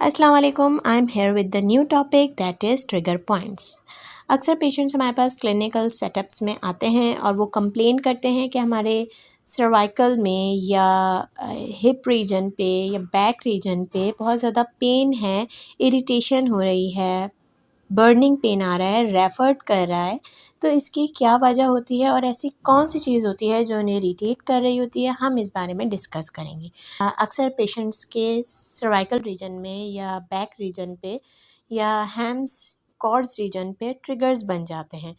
अस्सलाम वालेकुम, I am here with the new topic that is trigger points. अक्सर patients हमारे पास क्लिनिकल सेटअप्स में आते हैं और वो कंप्लेन करते हैं कि हमारे सर्वाइकल में या हिप रीजन पे या बैक रीजन पे बहुत ज़्यादा पेन है, इरिटेशन हो रही है, बर्निंग पेन आ रहा है, रेफर्ड कर रहा है। तो इसकी क्या वजह होती है और ऐसी कौन सी चीज़ होती है जो उन्हें इरिटेट कर रही होती है, हम इस बारे में डिस्कस करेंगे। अक्सर पेशेंट्स के सर्वाइकल रीजन में या बैक रीजन पे या हैम्स कॉर्ड्स रीजन पे ट्रिगर्स बन जाते हैं।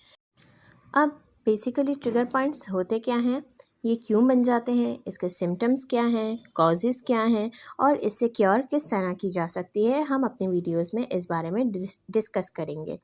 अब बेसिकली ट्रिगर पॉइंट्स होते क्या हैं, ये क्यों बन जाते हैं, इसके सिम्टम्स क्या हैं, कॉजेज़ क्या हैं और इससे क्योर किस तरह की जा सकती है, हम अपनी वीडियोस में इस बारे में डिस्कस करेंगे।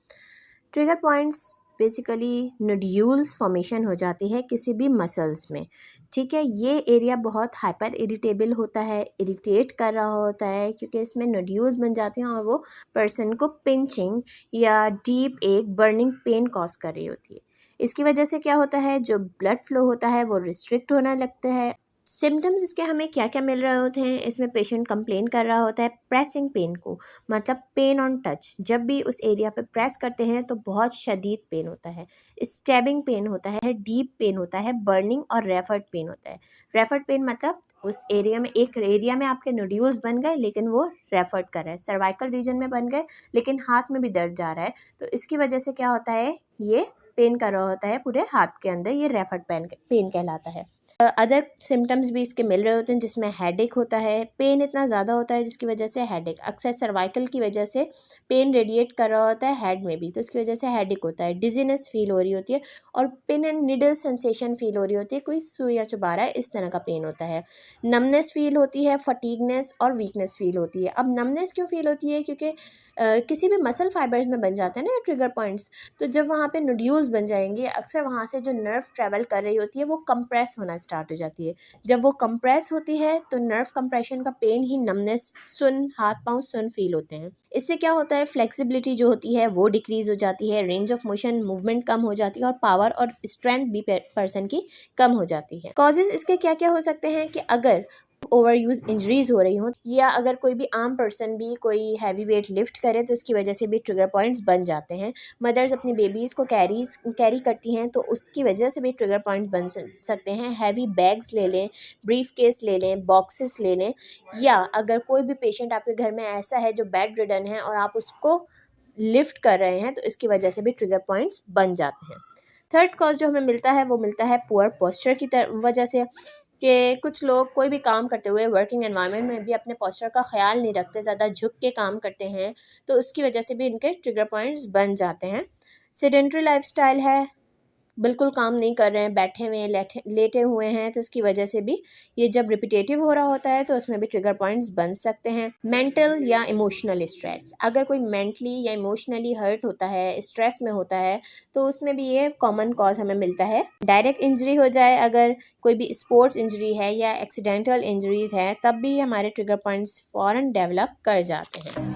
Trigger points basically nodules formation हो जाती है किसी भी मसल्स में। ठीक है, ये एरिया बहुत हाइपर इरिटेबल होता है, इरिटेट कर रहा होता है क्योंकि इसमें नोड्यूल्स बन जाते हैं और वो पर्सन को पिंचिंग या डीप एक बर्निंग पेन कॉज कर रही होती है। इसकी वजह से क्या होता है, जो ब्लड फ्लो होता है वो रिस्ट्रिक्ट होने लगता है। सिम्टम्स इसके हमें क्या क्या मिल रहे होते हैं, इसमें पेशेंट कंप्लेन कर रहा होता है प्रेसिंग पेन को, मतलब पेन ऑन टच। जब भी उस एरिया पे प्रेस करते हैं तो बहुत शदीद पेन होता है, स्टैबिंग पेन होता है, डीप पेन होता है, बर्निंग और रेफर्ड पेन होता है। रेफर्ड पेन मतलब उस एरिया में, एक एरिया में आपके नोड्यूल्स बन गए लेकिन वो रेफर्ड कर रहा है, सर्वाइकल रीजन में बन गए लेकिन हाथ में भी दर्द जा रहा है। तो इसकी वजह से क्या होता है, ये पेन कर रहा होता है पूरे हाथ के अंदर, ये रेफर्ड पेन कहलाता है। अदर सिम्टम्स भी इसके मिल रहे होते हैं जिसमें हेडेक होता है, पेन इतना ज़्यादा होता है जिसकी वजह से हेडेक, अक्सर सर्वाइकल की वजह से पेन रेडिएट कर रहा होता है हेड में भी, तो इसकी वजह से हेडेक होता है। डिजीनेस फील हो रही होती है और pin and needle sensation feel हो रही होती है, कोई सुई या चुभा रहा है, इस तरह का पेन होता है। नमनेस फील होती है, फटीगनेस और वीकनेस फील होती है। अब नमनेस क्यों फील होती है, क्योंकि किसी भी मसल फाइबर्स में बन जाते हैं ना ट्रिगर पॉइंट्स, तो जब वहाँ पे नोड्यूल्स बन जाएंगे अक्सर वहाँ से जो नर्व ट्रैवल कर रही होती है वो कंप्रेस होना स्टार्ट हो जाती है। जब वो कंप्रेस होती है तो नर्व कंप्रेशन का पेन ही नमनेस, सुन, हाथ पांव सुन फील होते हैं। इससे क्या होता है, फ्लेक्सिबिलिटी जो होती है वो डिक्रीज हो जाती है, रेंज ऑफ मोशन मूवमेंट कम हो जाती है और पावर और स्ट्रेंथ भी पर्सन की कम हो जाती है। कॉजेज इसके क्या क्या हो सकते हैं कि अगर ओवर यूज इंजरीज हो रही हो या अगर कोई भी आम पर्सन भी कोई हैवी वेट लिफ्ट करे तो उसकी वजह से भी ट्रिगर पॉइंट्स बन जाते हैं। मदर्स अपनी बेबीज़ को कैरी करती हैं तो उसकी वजह से भी ट्रिगर पॉइंट्स बन सकते हैं। हैवी बैग्स ले लें, ब्रीफ केस ले लें, बॉक्सेस ले लें, या अगर कोई भी पेशेंट आपके घर में ऐसा है जो बेड रिडन है और आप उसको लिफ्ट कर रहे हैं तो इसकी वजह से भी ट्रिगर पॉइंट्स बन जाते हैं। थर्ड कॉज जो हमें मिलता है वो मिलता है पुअर पोस्चर की वजह से, कि कुछ लोग कोई भी काम करते हुए वर्किंग एनवायरनमेंट में भी अपने पोस्चर का ख्याल नहीं रखते, ज़्यादा झुक के काम करते हैं, तो उसकी वजह से भी इनके ट्रिगर पॉइंट्स बन जाते हैं। सेडेंट्री लाइफस्टाइल है, बिल्कुल काम नहीं कर रहे हैं, बैठे हुए हैं, लेटे हुए हैं, तो इसकी वजह से भी ये जब रिपीटेटिव हो रहा होता है तो उसमें भी ट्रिगर पॉइंट्स बन सकते हैं। मेंटल या इमोशनल स्ट्रेस, अगर कोई मेंटली या इमोशनली हर्ट होता है, स्ट्रेस में होता है, तो उसमें भी ये कॉमन कॉज हमें मिलता है। डायरेक्ट इंजरी हो जाए, अगर कोई भी स्पोर्ट्स इंजरी है या एक्सीडेंटल इंजरीज है, तब भी हमारे ट्रिगर पॉइंट्स फ़ौरन डेवलप कर जाते हैं।